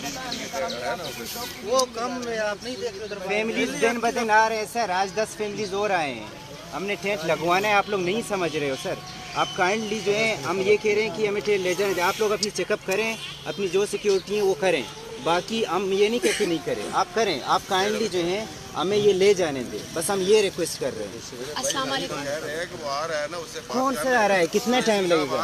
वो कम आप नहीं देख रहे, फैमिलीज दिन ब दिन आ रहे हैं सर, आज 10 फैमिलीज और आए हैं। हमने टेंट लगवाना है, आप लोग नहीं समझ रहे हो सर। आप काइंडली जो है, हम ये कह रहे हैं कि हमें टेंट ले जाने दें। आप लोग अपनी चेकअप करें, अपनी जो सिक्योरिटी है वो करें, बाकी हम ये नहीं कहते नहीं करें, आप करें। आप काइंडली जो है हमें ये ले जाने दें, बस हम ये रिक्वेस्ट कर रहे हैं। अस्सलाम वालेकुम। कौन सा आ रहा है, कितना टाइम लगेगा?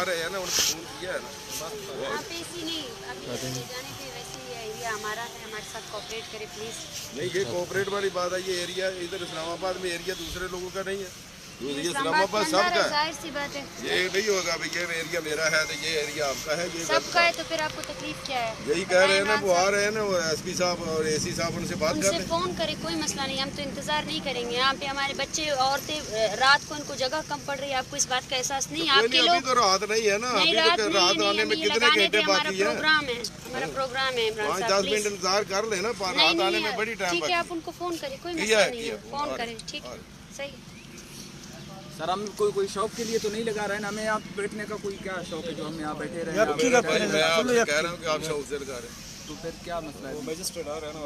हमारा है, हमारे साथ कोऑपरेट करें प्लीज। नहीं, ये कोऑपरेट वाली बात है। ये एरिया इधर इस्लामाबाद में एरिया दूसरे लोगों का नहीं है, ये इस्लामाबाद सबका है। जाहिर सी बात है, ये नहीं होगा भाई ये एरिया मेरा है तो ये एरिया आपका है, ये सबका है, तो फिर आपको तकलीफ क्या है? यही कह रहे हैं ना, वो आ रहे हैं ना, वो एसपी साहब और एसी साहब, उनसे बात कर उनसे फोन करे, कोई मसला नहीं, हम तो इंतजार नहीं करेंगे। यहाँ पे हमारे बच्चे औरतें रात को उनको जगह कम पड़ रही है, आपको इस बात का एहसास नहीं? आपके लोग तो रात नहीं है ना, अभी तो रात आने में कितने घंटे बाकी है? हमारा प्रोग्राम है, 5-10 मिनट इंतजार कर लेना, रात आने में बड़ी टाइम। ठीक है, आप उनको फोन करें, कोई मसला नहीं है, फोन करें, ठीक है, सही। सर हम कोई शौक के लिए तो नहीं लगा रहे हैं, हमें यहाँ बैठने का कोई क्या शौक है जो हम यहाँ बैठे रहे? मैं कह रहा हूँ कि आप शौक से लगा रहे हैं, तो फिर क्या मसला है? मजिस्ट्रेट आ रहा है ना,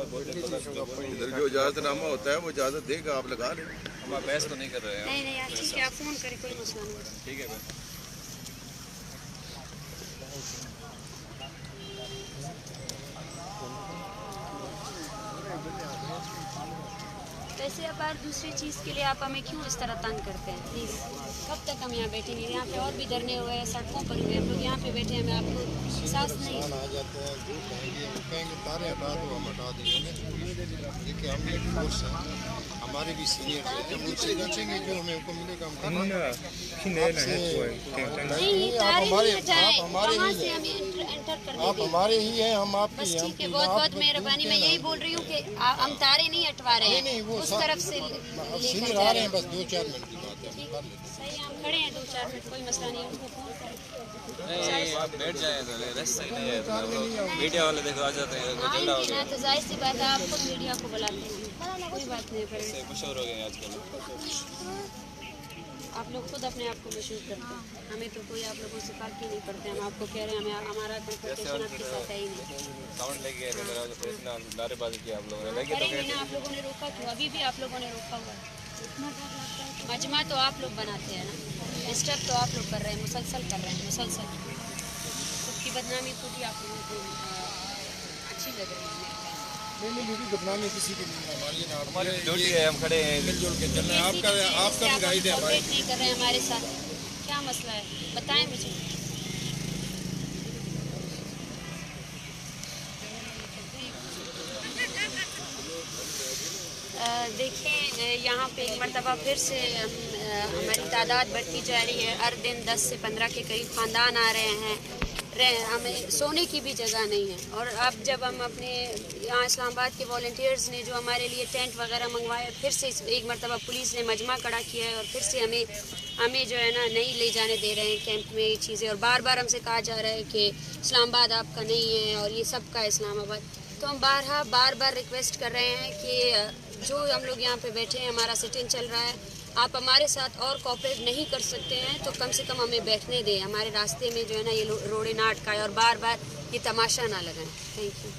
इधर जो इजाजतनामा होता है वो इजाजत देगा, आप लगा लें। हम बहस तो नहीं कर रहे हैं। नहीं नहीं यार, ठीक है, आप फोन करें, कोई मसला नहीं। ठीक है भाई। वैसे अब बार दूसरी चीज़ के लिए आप हमें क्यों इस तरह तंग करते हैं? प्लीज़, कब तक हम यहाँ बैठेंगे? यहाँ पे और भी धरने हुए हैं, सड़कों पर हुए, हम लोग यहाँ पे बैठे हैं, हमें आपको एहसास नहीं? आ जाते हैं, धूप आएंगे, हम कहेंगे तारे हटा दो, हम हटा देंगे। देखिए हम एक फोर्स है, हमारे भी सीनियर हैं, जब उनसे बचेंगे जो हमें उनको मिलेगा हम नहीं, ये तारे नहीं हटाएं, वहाँ से हमें एंटर करने आप दें। हमारे ही हैं, हम आपके बस हैं। ठीक है, बहुत बहुत मेहरबानी। मैं यही बोल रही हूँ कि हम तारे नहीं हटवा रहे हैं, नहीं, वो उस तरफ से सीनियर लेकर आ जा रहे रहे हैं, हैं। बस 2-4 मिनट की बात है। ठीक, सही, हम खड़े हैं 2-4 मिनट, कोई मसला नहीं है, उनको फोन करें। नहीं, आप बैठ जाए तो रेस्ट सही नहीं है, मीडिया वाले देखो आ जाते हैं, झगड़ा हो आएंगे ना, तो जाहिर सी बात है, आप खुद मीडिया को बुलाते हैं, कोई बात नहीं है। गया, मशहूर हो गए आजकल। आप लोग खुद अपने आप को मशहूर करते हैं, हमें तो कोई आप लोगों से फर्क ही नहीं पड़ते। हम आपको कह रहे हैं, हमें हमारा कंसल्टेशन आपके साथ है ही नहीं। साउंड लेके इतना नारेबाजी किया आप लोगों ने, लेके तो करेंगे ना, आप लोगों ने रोका क्यों? अभी भी आप लोगों ने रोका हुआ है। मजमा तो आप लोग बनाते हैं ना, डिस्टर्ब तो आप लोग कर रहे हैं, मुसलसल कर रहे हैं, मुसलसल। खुद की बदनामी खुद ही आप लोगों को अच्छी लग रही है। नहीं, बदनामी किसी की नहीं, हमारी ड्यूटी है, हम खड़े हैं मिलजुल के चल रहे हैं। आपका भी गाइड है हमारे। नहीं कर रहे हैं हमारे साथ, क्या मसला है बताएं मुझे। देखें, यहाँ पे एक मरतबा फिर से हमारी तादाद बढ़ती जा रही है। हर दिन 10 से 15 के करीब ख़ानदान आ रहे हैं, हमें सोने की भी जगह नहीं है। और अब जब हम अपने यहाँ इस्लामाबाद के वॉलंटियर्स ने जो हमारे लिए टेंट वगैरह मंगवाए, फिर से एक मरतबा पुलिस ने मजमा खड़ा किया है और फिर से हमें जो है ना नहीं ले जाने दे रहे हैं कैंप में ये चीज़ें। और बार बार हमसे कहा जा रहा है कि इस्लामाबाद आपका नहीं है और ये सबका है इस्लामाबाद। तो हम बार बार रिक्वेस्ट कर रहे हैं कि जो हम लोग यहाँ पे बैठे हैं, हमारा सिटिंग चल रहा है, आप हमारे साथ और कोऑपरेट नहीं कर सकते हैं तो कम से कम हमें बैठने दें। हमारे रास्ते में जो है ना ये रोड़े ना अटकाए और बार बार ये तमाशा ना लगाएं। Thank you.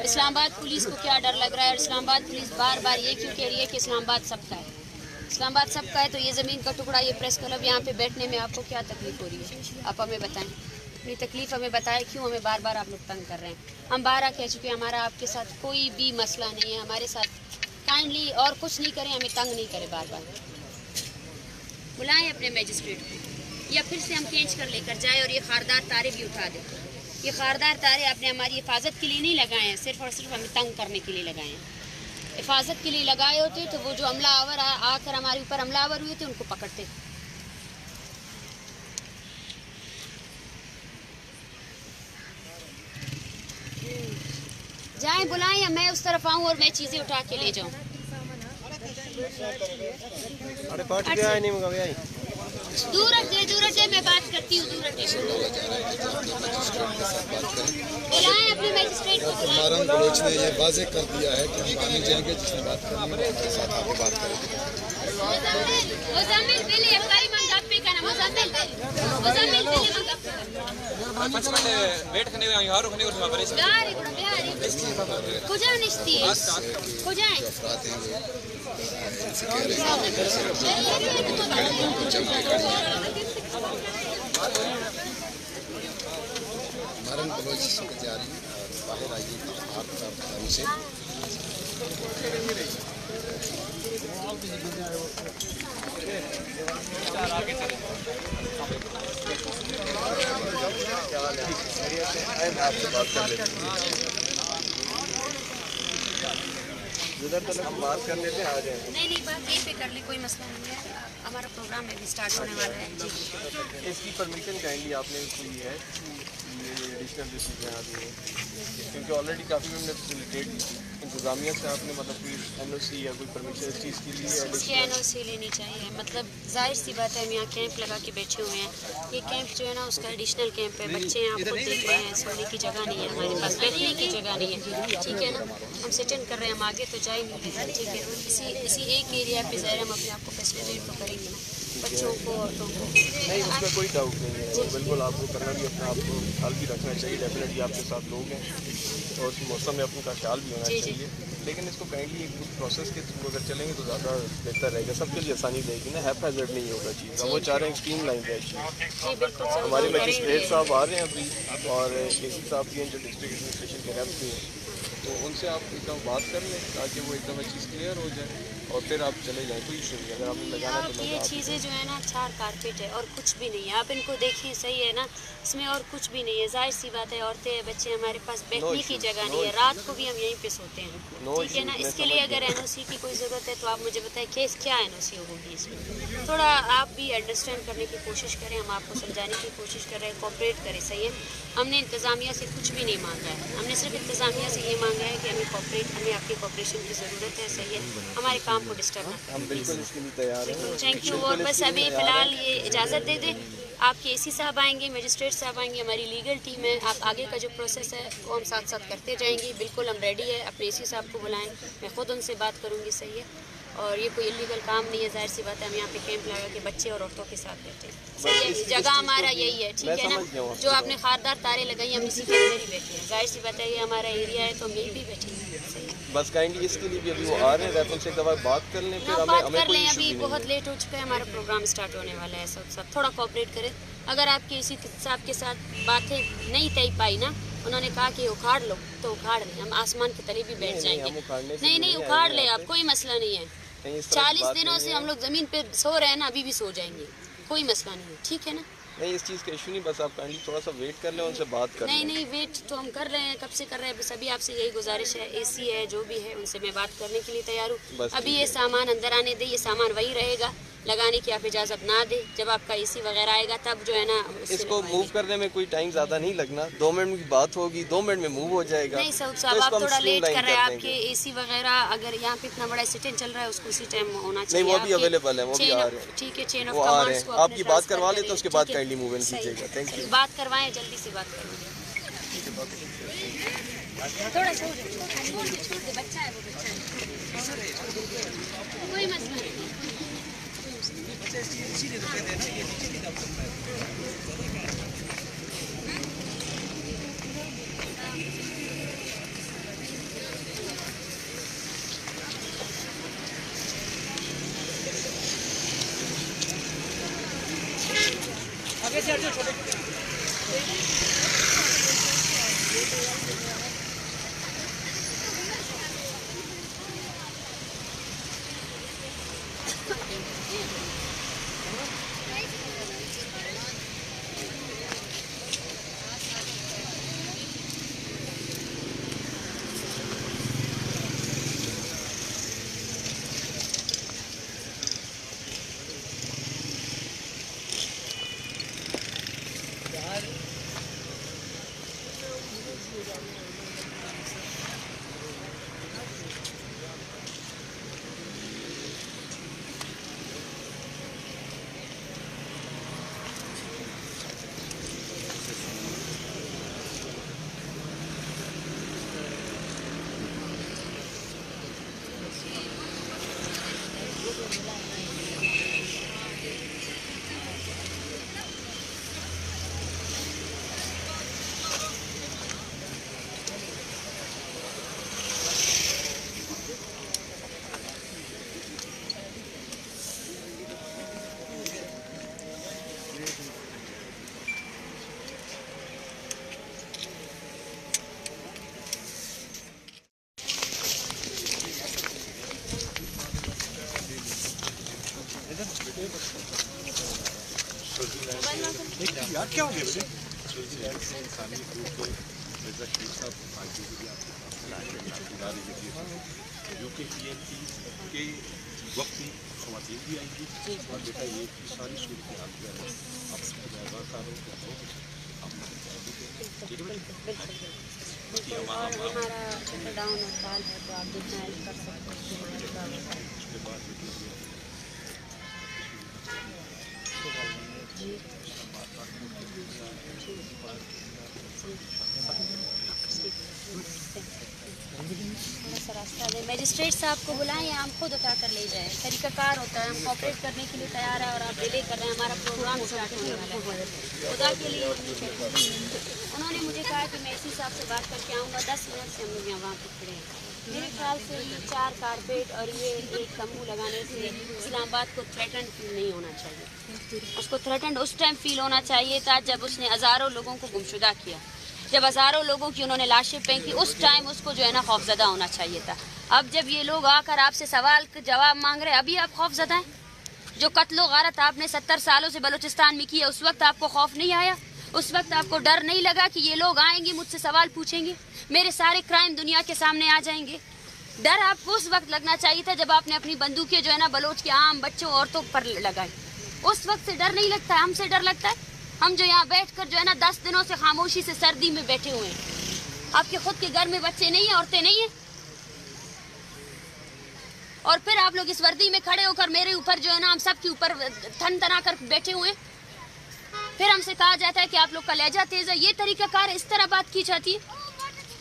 इस्लामाबाद पुलिस को क्या डर लग रहा है? इस्लामाबाद पुलिस बार बार ये क्यों कह रही है कि इस्लामाबाद सबका है? इस्लामाबाद सबका है तो ये ज़मीन का टुकड़ा, ये प्रेस क्लब, यहाँ पे बैठने में आपको क्या तकलीफ हो रही है? आप हमें बताएं, अपनी तकलीफ़ हमें बताएं, क्यों हमें बार बार आप लोग तंग कर रहे हैं? हम बार कह चुके हैं, हमारा आपके साथ कोई भी मसला नहीं है, हमारे साथ काइंडली और कुछ नहीं करें, हमें तंग नहीं करें। बार बार बुलाएं अपने मजिस्ट्रेट को, या फिर से हम खींच कर लेकर जाए और ये खारदार तारे भी उठा दें। ये खारदार तारे आपने हमारी हिफाजत के लिए नहीं लगाए हैं, सिर्फ और सिर्फ हमें तंग करने के लिए लगाए हैं। हिफाजत के लिए लगाए होते तो वो जो हमलावर आकर हमारे ऊपर हमलावर हुए थे उनको पकड़ते। जाएं बुलाएं या मैं उस तरफ आऊं और मैं चीजें उठा के ले जाऊं? अरे पार्टी भी आए नहीं मगर भी आई दूर हट जाए, मैं बात करती हूँ। दूर हटे, बुलाएं अपने मैजिस्ट्रेट को। मारन बलोच ने ये वाजे कर दिया है कि हम आने जाएंगे, जिसने बात करनी है हमारे साथ आके बात करेंगे। मुज़म्मिल पहले एफआई मंगाप पे करना, मुज़म्मिल पहले मंगाप पाँच मिनट वेट करने का यहाँ रुकने को हमारे बिहारी कुजा निश्ती कुजा है मारन बलोच की तैयारी बाहर आइए आपका से आपसे बात कर लेते हैं। उधर तक हम बात कर लेते हैं, आ जाए। नहीं बात यहीं पे कर ले, कोई मसला नहीं है। हमारा प्रोग्राम अभी स्टार्ट होने वाला है जी। इसकी परमिशन काइंडली आपने ली है, ये एडिशनल जो चीज़ें आ रही हैं, क्योंकि ऑलरेडी काफ़ी हमने फैसिलिटेट दी थी इंतज़ामिया से। आपने मतलब कोई एनओसी या कोई परमिशन इस चीज़ के लिए इसकी एनओसी लेनी चाहिए। मतलब जाहिर सी बात है, हम यहाँ कैंप लगा के बैठे हुए हैं। ये कैंप जो है ना उसका एडिशनल कैंप है। बच्चे यहाँ खुद देख रहे हैं, सोने की जगह नहीं है हमारे पास, बैठने की जगह नहीं है, ठीक है ना। हम सिट इन कर रहे हैं, हम आगे तो जा ही नहीं रहे, ठीक है। इसी एक एरिया पे ज़ाहिर हम अपने आप को फैसिलिटेट तो करेंगे ना, बच्चों को, औरतों को। नहीं, उसमें कोई डाउट नहीं है। और बिल्कुल आपको करना भी अपने आप को ख्याल भी रखना चाहिए। डेफिनेटली आपके साथ लोग हैं और उस मौसम में अपने का ख्याल भी होना चाहिए। लेकिन इसको काइंडली एक प्रोसेस के थ्रू अगर चलेंगे तो ज़्यादा बेहतर रहेगा, सबके लिए आसानी रहेगी ना। हैफेजर्ड नहीं होगा चीज़। वो चाह रहे हैं स्ट्रीम लाइन रहे चीज़। हमारे मजिस्ट्रेट साहब आ रहे हैं अभी और केसी साहब भी हैं जो डिस्ट्रिक्ट एडमिनिस्ट्रेशन के रेप भी हैं, तो उनसे आप एकदम बात कर लें ताकि वो एकदम चीज़ क्लियर हो जाए और फिर आप चले जाएँ, कोई इशू नहीं। अगर आपने लगाना तो ये चीज़ें जो है ना चार कारपेट है और कुछ भी नहीं है। आप इनको देखिए, सही है ना, इसमें और कुछ भी नहीं है। जाहिर सी बात है, औरतें बच्चे, हमारे पास बैठने की जगह नहीं है। रात को भी हम यहीं पे सोते हैं, ठीक है ना। इसके लिए अगर एनओसी की कोई ज़रूरत है तो आप मुझे बताएं केस क्या एनओसी होगी इसमें। थोड़ा आप भी अंडरस्टैंड करने की कोशिश करें, हम आपको समझाने की कोशिश कर रहे हैं, कोऑपरेट करें, सही है। हमने इंतज़ामिया से कुछ भी नहीं मांगा है, हमने सिर्फ इंतज़ामिया से ये मांगा है कि हमें कोऑपरेट, हमें आपकी कोऑपरेशन की ज़रूरत है, सही है। हमारे काम को डिस्टर्ब ना हम बिल्कुल इसके लिए तैयार हैं। Thank you. और बस अभी फ़िलहाल ये इजाज़त दे दें, आपके एसी साहब आएंगे, मजिस्ट्रेट साहब आएंगे, हमारी लीगल टीम है। आप आगे का जो प्रोसेस है वो हम साथ साथ करते जाएंगे। बिल्कुल हम रेडी है। अपने एसी साहब को बुलाएं, मैं ख़ुद उनसे बात करूँगी, सही है। और ये कोई इलीगल काम नहीं है, जाहिर सी बात है। हम यहाँ पे कैंप लगा के बच्चे और औरतों के साथ बैठे हैं, सही है। जगह हमारा यही है, ठीक है ना। जो आपने खारदार तारे लगाई, हम इसी के अंदर ही बैठे हैं। जाहिर सी बात है, ये हमारा एरिया है तो हम यहीं भी बैठे हैं, सही है। बस काइंडली इसके लिए भी अभी वो आ रहे हैं, उनसे एक दफ़ा बात कर लें, फिर बात कर लें। अभी बहुत लेट हो चुका है, हमारा प्रोग्राम स्टार्ट होने वाला है। सब थोड़ा कोऑपरेट करें। अगर आपके इसी साहब के साथ बातें नहीं तय पाई ना, उन्होंने कहा कि उखाड़ लो तो उखाड़ लें, हम आसमान के तले भी बैठ जाएंगे। नहीं उखाड़ ले आप, कोई मसला नहीं है। 40 दिनों से हम लोग ज़मीन पे सो रहे हैं ना, अभी भी सो जाएंगे, कोई मसला नहीं है, ठीक है ना। नहीं, इस चीज़ का इशू नहीं, बस आप काइंडली थोड़ा सा वेट कर लें, उनसे बात कर लें। नहीं वेट तो हम कर रहे हैं, कब से कर रहे हैं। बस अभी आपसे यही गुजारिश है, एसी है जो भी है उनसे मैं बात करने के लिए तैयार हूँ। अभी ये सामान अंदर आने दे, ये सामान वही रहेगा, लगाने की आप इजाज़त ना दे। जब आपका एसी वगैरह आएगा तब जो है ना इसको मूव करने में कोई टाइम ज़्यादा नहीं लगना। 2 मिनट की बात होगी, 2 मिनट में मूव हो जाएगा। नहीं सऊद साहब, आप थोड़ा लेट कर रहे हैं। आपके एसी वगैरह अगर यहाँ पे इतना बड़ा सिटिंग चल रहा है, उसको उसी टाइम होना चाहिए। नहीं, वो भी अवेलेबल है, वो भी आ रहे हैं, ठीक है। चेन ऑफ वो आ रहे हैं, आपकी बात करवा लेते हैं, उसके बाद काइंडली मूव इन कीजिएगा। Thank you. बात करवाएं, जल्दी से बात करवाएं। थोड़ा छोड़ दे, बच्चा है वो, बच्चा है, कोई मसला नहीं। आगे से हटो, छोटे हमारा डाउन हड़ताल है तो आप जितना हेल्प कर सकते रास्ता दे मजिस्ट्रेट साहब को बुलाएं या हम खुद उठा कर ले जाएं। तरीकाकार होता है, हम कोऑपरेट करने के लिए तैयार है और आप डिले कर रहे हैं। हमारा प्रोग्राम स्टार्ट होने वाला है। खुदा के लिए उन्होंने मुझे कहा कि मैं इसी साहब से बात करके आऊँगा। 10 मिनट से हम लोग यहाँ वहाँ पर खड़े हैं। मेरे ख्याल से ये 4 कारपेट और ये एक तंबू लगाने से इस्लामाबाद को थ्रेटन फील नहीं होना चाहिए। उसको थ्रेटन उस टाइम फील होना चाहिए था जब उसने हज़ारों लोगों को गुमशुदा किया, जब हज़ारों लोगों की उन्होंने लाशें फेंकी। उस टाइम उसको जो है ना खौफजदा होना चाहिए था। अब जब ये लोग आकर आपसे सवाल का जवाब मांग रहे हैं, अभी आप खौफजदा हैं? जो कत्लो गारत आपने 70 सालों से बलूचिस्तान में की है, उस वक्त आपको खौफ नहीं आया? उस वक्त आपको डर नहीं लगा कि ये लोग आएंगे मुझसे सवाल पूछेंगे, मेरे सारे क्राइम दुनिया के सामने आ जाएंगे? डर आपको उस वक्त लगना चाहिए था जब आपने अपनी बंदूकें जो है ना बलोच के आम बच्चों औरतों पर लगाई। उस वक्त से डर नहीं लगता है? हमसे डर लगता है? हम जो यहाँ बैठकर जो है ना 10 दिनों से खामोशी से सर्दी में बैठे हुए हैं। आपके खुद के घर में बच्चे नहीं हैं, औरतें नहीं हैं, और फिर आप लोग इस वर्दी में खड़े होकर मेरे ऊपर जो है ना हम सब के ऊपर थन तना कर बैठे हुए हैं। फिर हमसे कहा जाता है कि आप लोग का लहजा तेज है। ये तरीकाकार इस तरह बात की जाती है?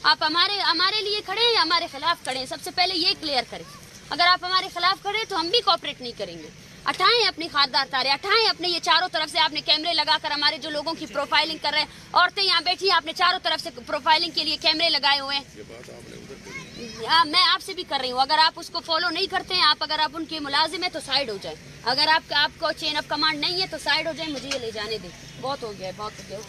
आप हमारे लिए खड़े हैं या हमारे खिलाफ खड़े हैं? सबसे पहले ये क्लियर करें। अगर आप हमारे खिलाफ खड़े तो हम भी कोऑपरेट नहीं करेंगे। हटाएं अपनी खारदार तारे, हटाएं अपने ये चारों तरफ से आपने कैमरे लगाकर हमारे जो लोगों की प्रोफाइलिंग कर रहे हैं। औरतें यहाँ बैठी हैं, आपने चारों तरफ से प्रोफाइलिंग के लिए कैमरे लगाए हुए हैं। मैं आपसे भी कर रही हूँ। अगर आप उसको फॉलो नहीं करते हैं, अगर आप उनके मुलाजिम है तो साइड हो जाए। अगर आपको चेन ऑफ कमांड नहीं है तो साइड हो जाए। मुझे ये ले जाने दें। बहुत हो गया, बहुत हो गया।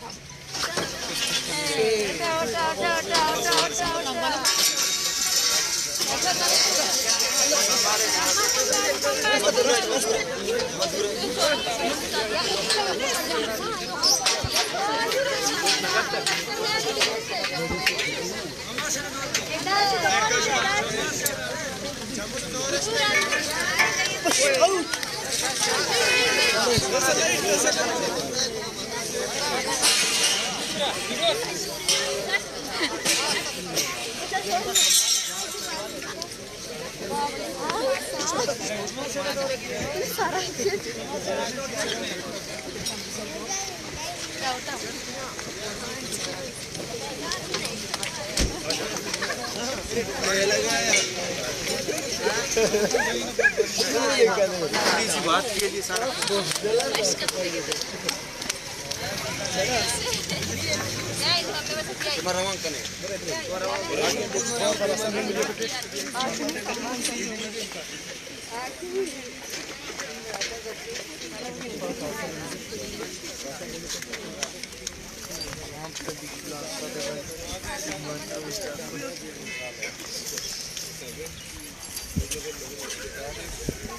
बात के लिए सारा